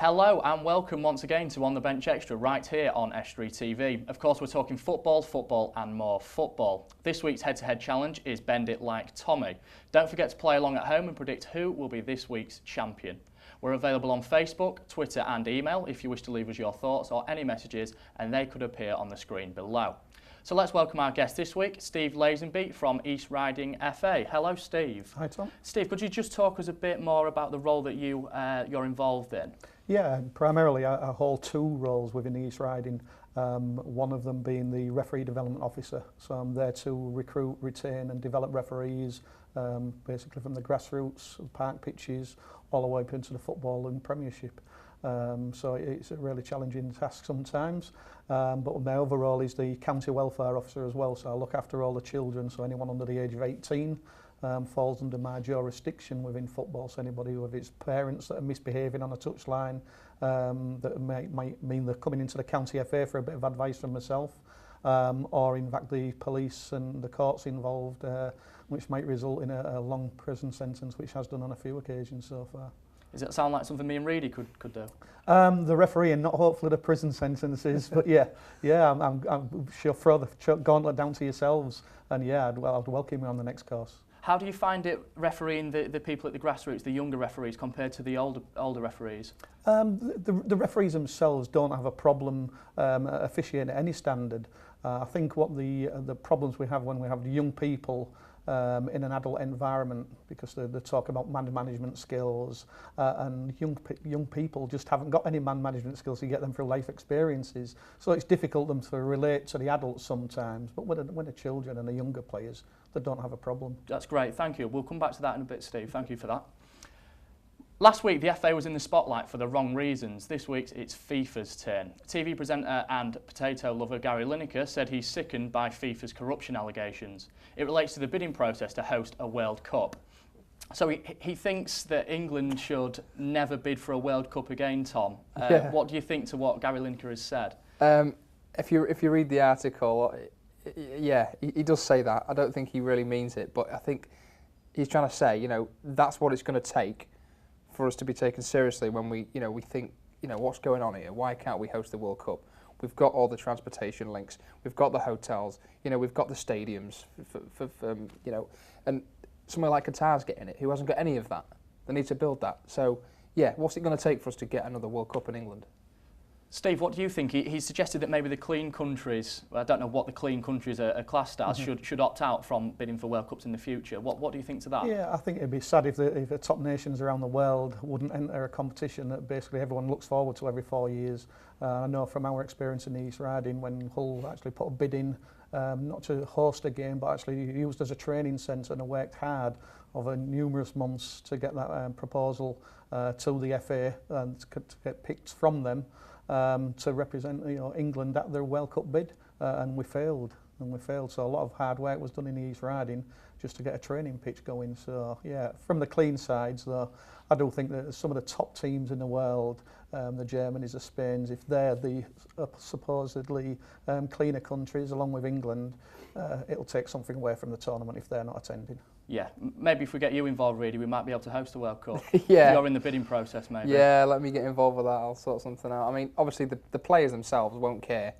Hello and welcome once again to On the Bench Extra right here on S3 TV. Of course, we're talking football and more football. This week's head-to-head challenge is Bend It Like Tommy. Don't forget to play along at home and predict who will be this week's champion. We're available on Facebook, Twitter and email if you wish to leave us your thoughts or any messages, and they could appear on the screen below. So let's welcome our guest this week, Steve Lazenby from East Riding FA. Hello, Steve. Hi, Tom. Steve, could you just talk us a bit more about the role that you're involved in? Yeah, primarily I hold two roles within East Riding, one of them being the referee development officer. So I'm there to recruit, retain and develop referees, basically from the grassroots, park pitches, all the way up into the football and premiership. So it's a really challenging task sometimes, but my overall is the county welfare officer as well, so I look after all the children, so anyone under the age of 18 falls under my jurisdiction within football. So anybody with its parents that are misbehaving on a touchline, that might mean they're coming into the county FA for a bit of advice from myself, or in fact the police and the courts involved, which might result in a long prison sentence, which has done on a few occasions so far. Does that sound like something me and Reid could do? The referee and not hopefully the prison sentences, but yeah, I'm sure throw the gauntlet down to yourselves, and yeah, I'd welcome you on the next course. How do you find it refereeing the people at the grassroots, the younger referees, compared to the older referees? The referees themselves don't have a problem officiating at any standard. I think what the problems we have when we have young people in an adult environment, because they talk about man management skills, and young people just haven't got any man management skills. You get them through life experiences, so it's difficult them to relate to the adults sometimes. But when the children and the younger players, they don't have a problem. That's great, thank you. We'll come back to that in a bit, Steve. Thank you for that. Last week, the FA was in the spotlight for the wrong reasons. This week, it's FIFA's turn. TV presenter and potato lover Gary Lineker said he's sickened by FIFA's corruption allegations. It relates to the bidding process to host a World Cup. So he thinks that England should never bid for a World Cup again, Tom. What do you think to what Gary Lineker has said? If you read the article, yeah, he does say that. I don't think he really means it, but I think he's trying to say, that's what it's going to take for us to be taken seriously when we think, what's going on here? Why can't we host the World Cup? We've got all the transportation links, we've got the hotels, we've got the stadiums, and somewhere like Qatar's getting it, who hasn't got any of that. They need to build that. So, yeah, what's it going to take for us to get another World Cup in England? Steve, what do you think? He suggested that maybe the clean countries, I don't know what the clean countries are classed as, should opt out from bidding for World Cups in the future. What do you think to that? Yeah, I think it'd be sad if the top nations around the world wouldn't enter a competition that basically everyone looks forward to every 4 years. I know from our experience in the East Riding, when Hull actually put a bid in, not to host a game, but actually used as a training centre and worked hard over numerous months to get that proposal to the FA and to get picked from them. To represent England at their World Cup bid, and we failed. So a lot of hard work was done in the East Riding just to get a training pitch going. So yeah, from the clean sides though, I do think that some of the top teams in the world, the Germanys, the Spains, if they're the supposedly cleaner countries along with England, it'll take something away from the tournament if they're not attending. Yeah, maybe if we get you involved, Reid, we might be able to host a World Cup. Yeah. If you're in the bidding process, maybe. Yeah, let me get involved with that. I'll sort something out. I mean, obviously the players themselves won't care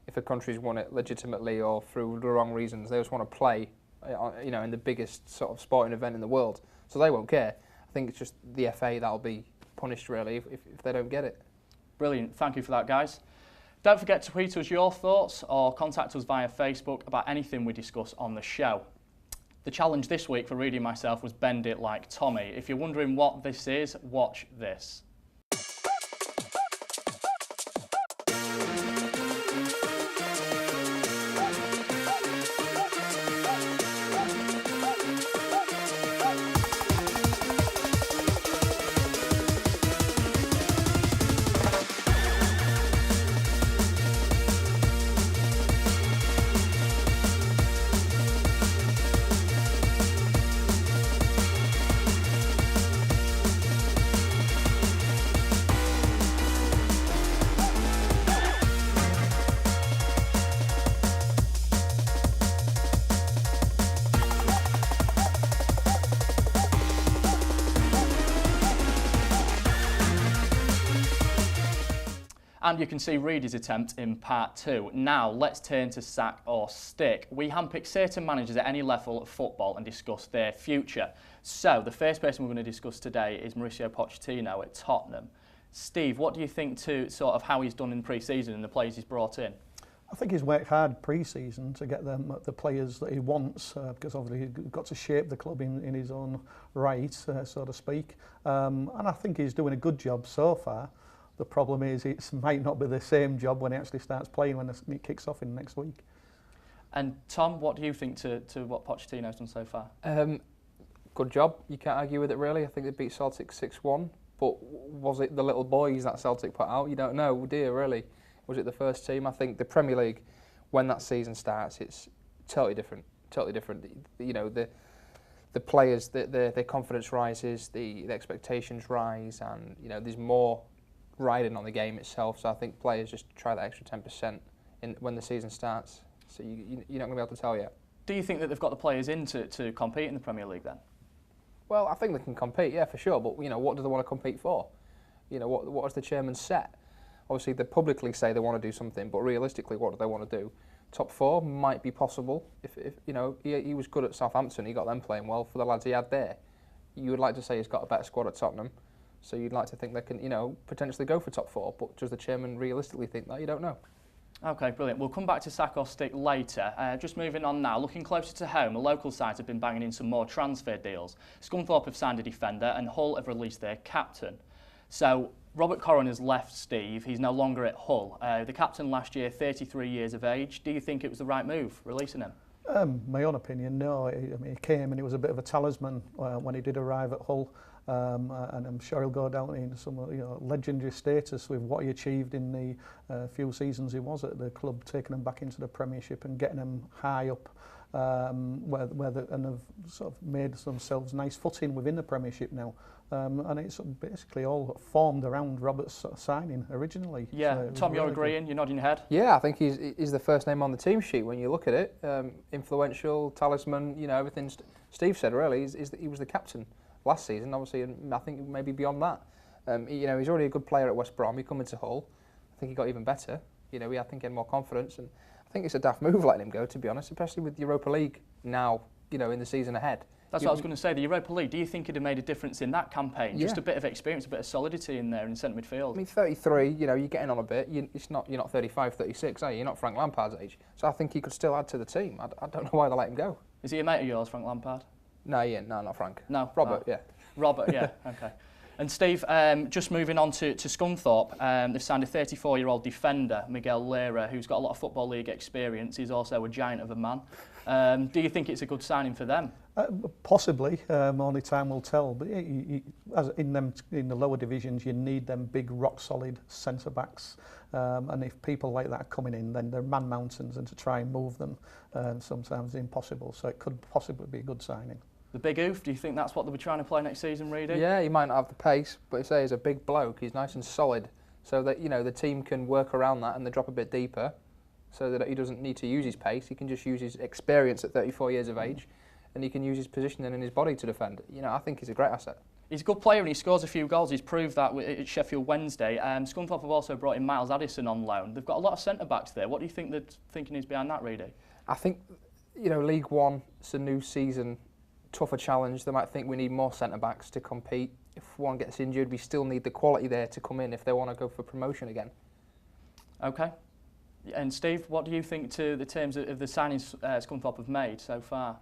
if a country's won it legitimately or through the wrong reasons. They just want to play, in the biggest sort of sporting event in the world. So they won't care. I think it's just the FA that'll be punished really if they don't get it. Brilliant. Thank you for that, guys. Don't forget to tweet us your thoughts or contact us via Facebook about anything we discuss on the show. The challenge this week for Reid and myself was Bend It Like Tommy. If you're wondering what this is, watch this. And you can see Reid's attempt in part 2. Now, let's turn to sack or stick. We handpick certain managers at any level of football and discuss their future. So, the first person we're going to discuss today is Mauricio Pochettino at Tottenham. Steve, what do you think to sort of how he's done in pre-season and the players he's brought in? I think he's worked hard pre-season to get the players that he wants, because obviously he's got to shape the club in his own right, so to speak. And I think he's doing a good job so far. The problem is it might not be the same job when he actually starts playing when it kicks off in next week. And Tom, what do you think to what Pochettino's done so far? Good job. You can't argue with it really. I think they beat Celtic 6-1. But was it the little boys that Celtic put out? You don't know, do you really? Was it the first team? I think the Premier League, when that season starts, it's totally different. Totally different. You know, the players, their confidence rises, the expectations rise, and you know there's more riding on the game itself. So I think players just try that extra 10% when the season starts. So you're not going to be able to tell yet. Do you think that they've got the players in to compete in the Premier League then? Well, I think they can compete, yeah, for sure. But you know, what do they want to compete for? You know, what has the chairman set? Obviously, they publicly say they want to do something, but realistically, what do they want to do? Top 4 might be possible. If you know, he was good at Southampton. He got them playing well for the lads he had there. You would like to say he's got a better squad at Tottenham. So you'd like to think they can, you know, potentially go for top 4. But does the chairman realistically think that? You don't know. OK, brilliant. We'll come back to sack or stick later. Just moving on now, looking closer to home, the local sides have been banging in some more transfer deals. Scunthorpe have signed a defender and Hull have released their captain. So Robert Corran has left, Steve. He's no longer at Hull. The captain last year, 33 years of age. Do you think it was the right move, releasing him? My own opinion, no. I mean, he came and he was a bit of a talisman when he did arrive at Hull. And I'm sure he'll go down in some legendary status with what he achieved in the few seasons he was at the club, taking them back into the Premiership and getting them high up, and have sort of made themselves nice footing within the Premiership now. And it's basically all formed around Robert's signing originally. Yeah, so Tom, you're really agreeing, you're nodding your head? Yeah, I think he's the first name on the team sheet when you look at it. Influential, talisman, you know, everything Steve said really is that he was the captain last season, obviously, and I think maybe beyond that. You know, he's already a good player at West Brom. He come into Hull. I think he got even better. You know, I think he had more confidence, and I think it's a daft move letting him go, to be honest, especially with Europa League now, you know, in the season ahead. That's what I was going to say, the Europa League, do you think it'd have made a difference in that campaign? Yeah. Just a bit of experience, a bit of solidity in there in centre midfield. I mean, 33, you know, you're getting on a bit. You're not 35, 36, are you? You're not Frank Lampard's age. So I think he could still add to the team. I don't know why they let him go. Is he a mate of yours, Frank Lampard? No, not Frank. No? Robert, Oh. yeah. Robert, yeah, okay. And Steve, just moving on to Scunthorpe, they've signed a 34-year-old defender, Miguel Lera, who's got a lot of Football League experience. He's also a giant of a man. Do you think it's a good signing for them? Possibly, only time will tell. But as in the lower divisions, you need them big, rock-solid centre-backs. And if people like that are coming in, then they're man mountains, and to try and move them sometimes impossible. So it could possibly be a good signing. The big oof, do you think that's what they'll be trying to play next season, Reid? Yeah, he might not have the pace, but say he's a big bloke. He's nice and solid, so that, you know, the team can work around that and they drop a bit deeper, so that he doesn't need to use his pace. He can just use his experience at 34 years of age, and he can use his positioning in his body to defend. You know, I think he's a great asset. He's a good player and he scores a few goals. He's proved that at Sheffield Wednesday. Scunthorpe have also brought in Miles Addison on loan. They've got a lot of centre-backs there. What do you think the thinking is behind that, Reid? I think, you know, League One, it's a new season, tougher challenge. They might think we need more centre-backs to compete. If one gets injured, we still need the quality there to come in if they want to go for promotion again. Okay. And Steve, what do you think to the terms of the signings Scunthorpe have made so far?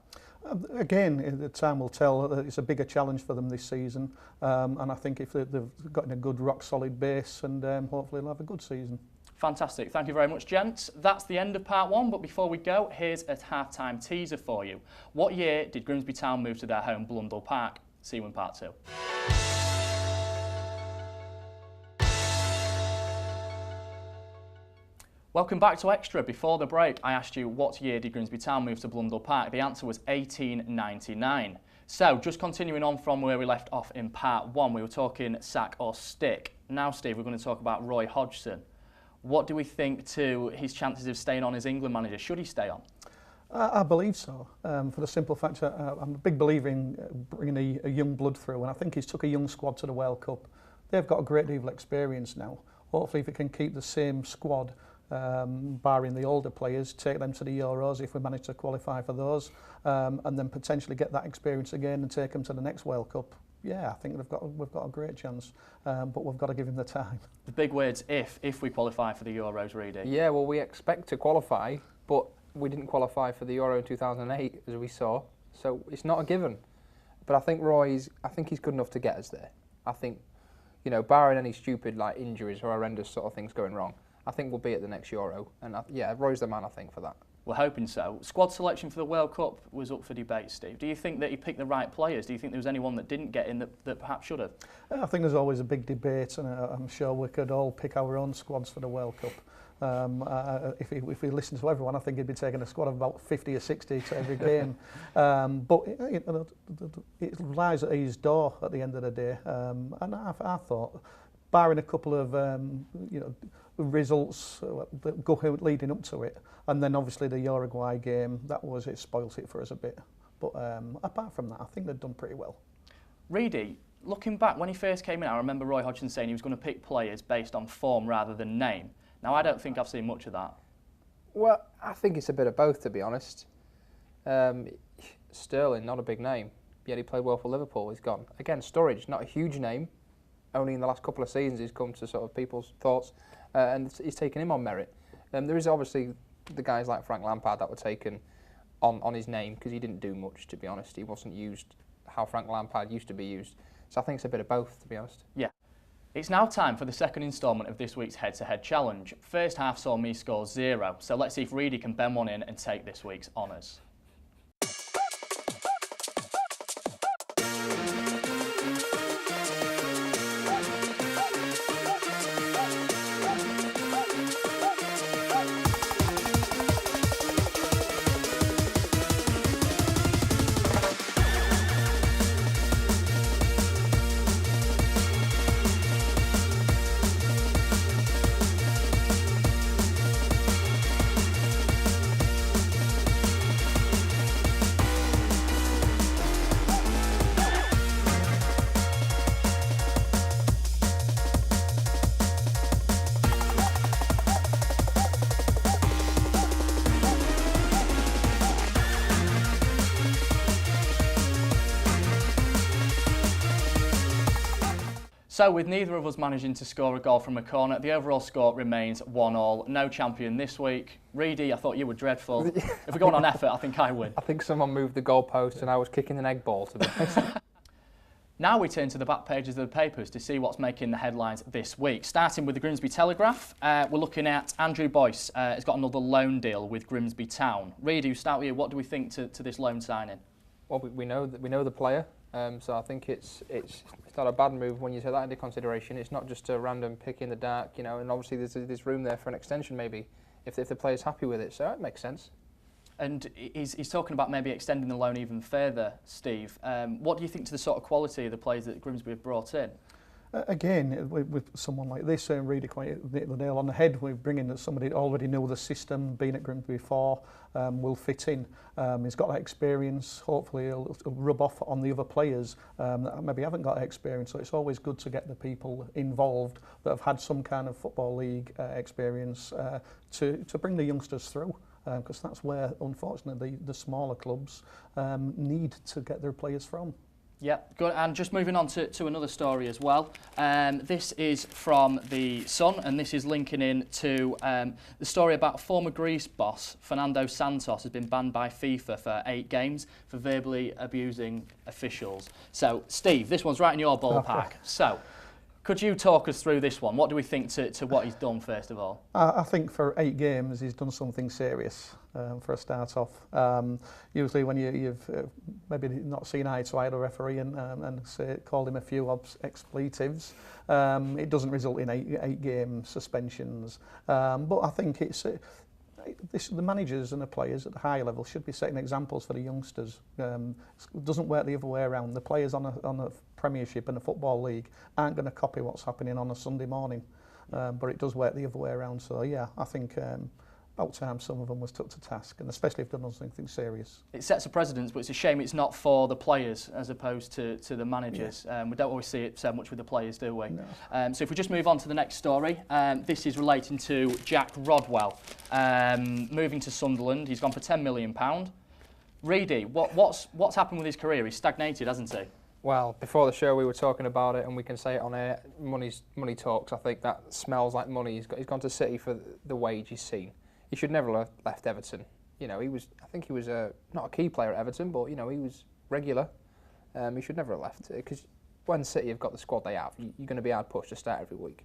Again, the time will tell. It's a bigger challenge for them this season, and I think if they've got a good rock-solid base, and hopefully they'll have a good season. Fantastic. Thank you very much, gents. That's the end of part 1, but before we go, here's a half-time teaser for you. What year did Grimsby Town move to their home, Blundell Park? See you in part 2. Welcome back to Extra. Before the break, I asked you what year did Grimsby Town move to Blundell Park. The answer was 1899. So, just continuing on from where we left off in part 1, we were talking sack or stick. Now, Steve, we're going to talk about Roy Hodgson. What do we think to his chances of staying on as England manager? Should he stay on? I believe so, for the simple fact that I'm a big believer in bringing a young blood through, and I think he's took a young squad to the World Cup. They've got a great deal of experience now. hopefully if we can keep the same squad, barring the older players, take them to the Euros if we manage to qualify for those, and then potentially get that experience again and take them to the next World Cup. Yeah, I think we've got a great chance, but we've got to give him the time. The big words if we qualify for the Euros, Reid. Yeah, well, we expect to qualify, but we didn't qualify for the Euro in 2008, as we saw, so it's not a given. But I think I think he's good enough to get us there. I think, you know, barring any stupid like injuries or horrendous sort of things going wrong, I think we'll be at the next Euro. And yeah, Roy's the man, I think, for that. We're hoping so. Squad selection for the World Cup was up for debate, Steve. Do you think that he picked the right players? Do you think there was anyone that didn't get in that perhaps should have? I think there's always a big debate, and I'm sure we could all pick our own squads for the World Cup. If we listen to everyone, I think he'd be taking a squad of about 50 or 60 to every game. But it lies at his door at the end of the day. And I thought, barring a couple of results that go leading up to it, and then obviously the Uruguay game, it spoilt it for us a bit. But apart from that, I think they've done pretty well. Reid, looking back, when he first came in, I remember Roy Hodgson saying he was going to pick players based on form rather than name. Now, I don't think I've seen much of that. Well, I think it's a bit of both, to be honest. Sterling, not a big name, yet he played well for Liverpool. He's gone. Again, Sturridge, not a huge name. Only in the last couple of seasons he's come to sort of people's thoughts, and he's taken him on merit. There is obviously the guys like Frank Lampard that were taken on his name because he didn't do much, to be honest. He wasn't used how Frank Lampard used to be used. So I think it's a bit of both, to be honest. Yeah. It's now time for the second instalment of this week's head-to-head challenge. First half saw me score 0, so let's see if Reid can bend one in and take this week's honours. So with neither of us managing to score a goal from a corner, the overall score remains 1-1. No champion this week. Reid, I thought you were dreadful. If we're going on effort, I think I win. I think someone moved the goalpost and I was kicking an egg ball, to be honest. Now we turn to the back pages of the papers to see what's making the headlines this week. Starting with the Grimsby Telegraph, we're looking at Andrew Boyce has got another loan deal with Grimsby Town. Reid, you start with you. What do we think to this loan signing? Well, we know the player. So I think it's not a bad move when you take that into consideration. It's not just a random pick in the dark, you know. And obviously there's room there for an extension maybe if the player's happy with it. So it makes sense. And he's talking about maybe extending the loan even further, Steve. What do you think to the sort of quality of the players that Grimsby have brought in? Again, with someone like this, Reid quite hit the nail on the head. We're bringing somebody that already knew the system, been at Grimsby before, will fit in. He's got that experience. Hopefully, he'll rub off on the other players that maybe haven't got that experience. So it's always good to get the people involved that have had some kind of football league experience to bring the youngsters through. Because that's where, unfortunately, the smaller clubs need to get their players from. Yeah, good. And just moving on to another story as well. This is from The Sun, and this is linking in to the story about former Greece boss Fernando Santos has been banned by FIFA for 8 games for verbally abusing officials. So, Steve, this one's right in your ballpark. So, could you talk us through this one? What do we think to what he's done, first of all? I think for 8 games, he's done something serious for a start off. Usually when you've maybe not seen eye to eye with a referee and called him a few expletives, it doesn't result in 8 game suspensions. But I think the managers and the players at the higher level should be setting examples for the youngsters. It doesn't work the other way around. The players on a Premiership and a Football League aren't going to copy what's happening on a Sunday morning, but it does work the other way around. So yeah, I think about time some of them was took to task, and especially if they've done something serious. It sets a precedence, but it's a shame it's not for the players as opposed to the managers. Yeah. We don't always see it so much with the players, do we? No. So if we just move on to the next story, this is relating to Jack Rodwell. Moving to Sunderland, he's gone for £10 million. Reedy, what's happened with his career? He's stagnated, hasn't he? Well, before the show we were talking about it, and we can say it on air, money talks. I think that smells like money. He's gone to City for the wage he's seen. He should never have left Everton. You know, I think he was not a key player at Everton, but, you know, he was regular. He should never have left, because when City have got the squad they have, you're going to be hard pushed to start every week.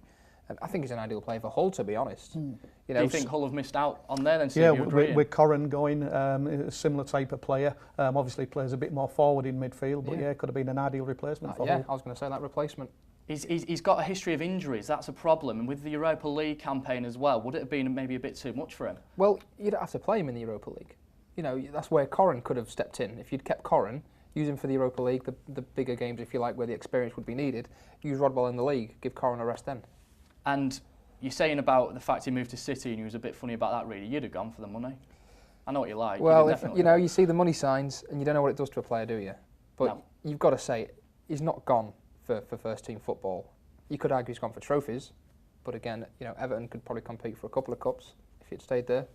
I think he's an ideal player for Hull, to be honest. You know, do you think Hull have missed out on there then? Yeah, with Corran going, a similar type of player. Obviously plays a bit more forward in midfield, but yeah, it could have been an ideal replacement for Hull. Yeah, I was going to say that replacement. He's got a history of injuries, that's a problem, and with the Europa League campaign as well, would it have been maybe a bit too much for him? Well, you don't have to play him in the Europa League. You know, that's where Corran could have stepped in. If you'd kept Corran, use him for the Europa League, the bigger games, if you like, where the experience would be needed, use Rodwell in the league, give Corran a rest then. And you're saying about the fact he moved to City and he was a bit funny about that, really. You'd have gone for the money. I know what you like. Well, you see the money signs and you don't know what it does to a player, do you? But no. You've got to say, he's not gone for first team football. You could argue he's gone for trophies, but again, you know, Everton could probably compete for a couple of cups if he'd stayed there.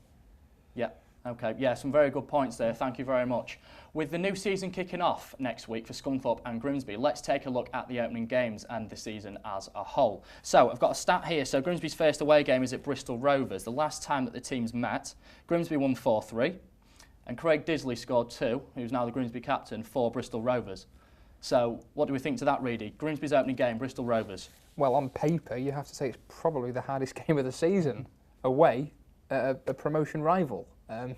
Yeah. Okay, yeah, some very good points there. Thank you very much. With the new season kicking off next week for Scunthorpe and Grimsby, let's take a look at the opening games and the season as a whole. So I've got a stat here. So Grimsby's first away game is at Bristol Rovers. The last time that the teams met, Grimsby won 4-3, and Craig Disley scored 2, who's now the Grimsby captain, for Bristol Rovers. So what do we think to that, Reedy? Grimsby's opening game, Bristol Rovers. Well, on paper, you have to say it's probably the hardest game of the season. Away, a promotion rival.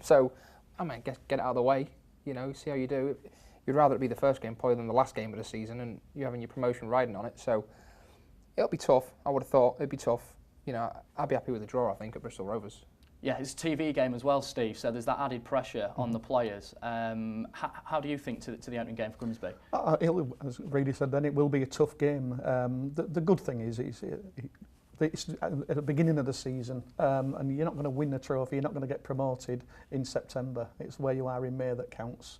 So, I mean, get it out of the way, you know, see how you do. You'd rather it be the first game probably than the last game of the season, and you having your promotion riding on it. So, it'll be tough. I would have thought it'd be tough. You know, I'd be happy with a draw, I think, at Bristol Rovers. Yeah, it's a TV game as well, Steve, so there's that added pressure on the players. How do you think to the opening game for Grimsby? As Reedy said then, it will be a tough game. The good thing is it's at the beginning of the season, and you're not going to win the trophy, you're not going to get promoted in September. It's where you are in May that counts.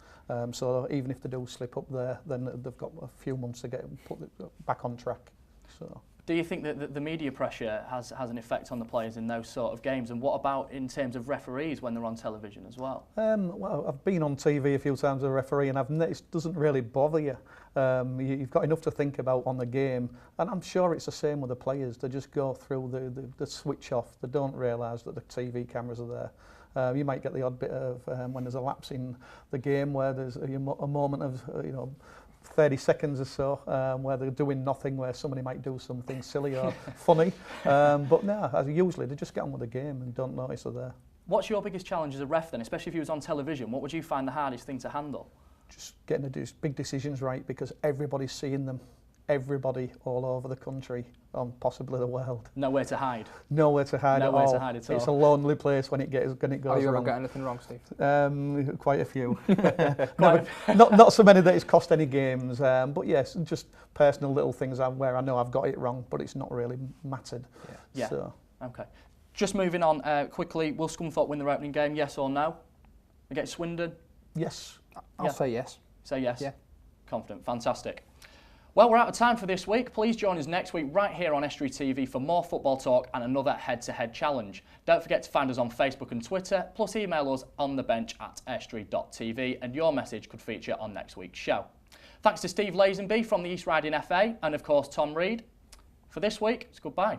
So even if they do slip up there, then they've got a few months to put it back on track. So. Do you think that the media pressure has an effect on the players in those sort of games? And what about in terms of referees when they're on television as well? Well, I've been on TV a few times as a referee, and it doesn't really bother you. You've got enough to think about on the game, and I'm sure it's the same with the players. They just go through the switch off. They don't realise that the TV cameras are there. You might get the odd bit of when there's a lapse in the game where there's a moment of 30 seconds or so where they're doing nothing, where somebody might do something silly or funny. But no, as usually they just get on with the game and don't notice they're there. What's your biggest challenge as a ref then, especially if you was on television? What would you find the hardest thing to handle? Just getting the big decisions right, because everybody's seeing them. Everybody all over the country, possibly the world. Nowhere to hide. Nowhere to hide Nowhere at all. To hide at all. It's a lonely place when it goes wrong. Oh, you ever got anything wrong, Steve? Quite a few. Not so many that it's cost any games, but yes, just personal little things where I know I've got it wrong, but it's not really mattered. Yeah. So. Okay. Just moving on quickly, will Scunthorpe win their opening game, yes or no? Against Swindon? Yes. I'll say yes. Say yes? Yeah. Confident. Fantastic. Well, we're out of time for this week. Please join us next week right here on Estuary TV for more football talk and another head-to-head challenge. Don't forget to find us on Facebook and Twitter, plus email us on the bench at estuary.tv, and your message could feature on next week's show. Thanks to Steve Lazenby from the East Riding FA, and of course Tom Reid. For this week, it's goodbye.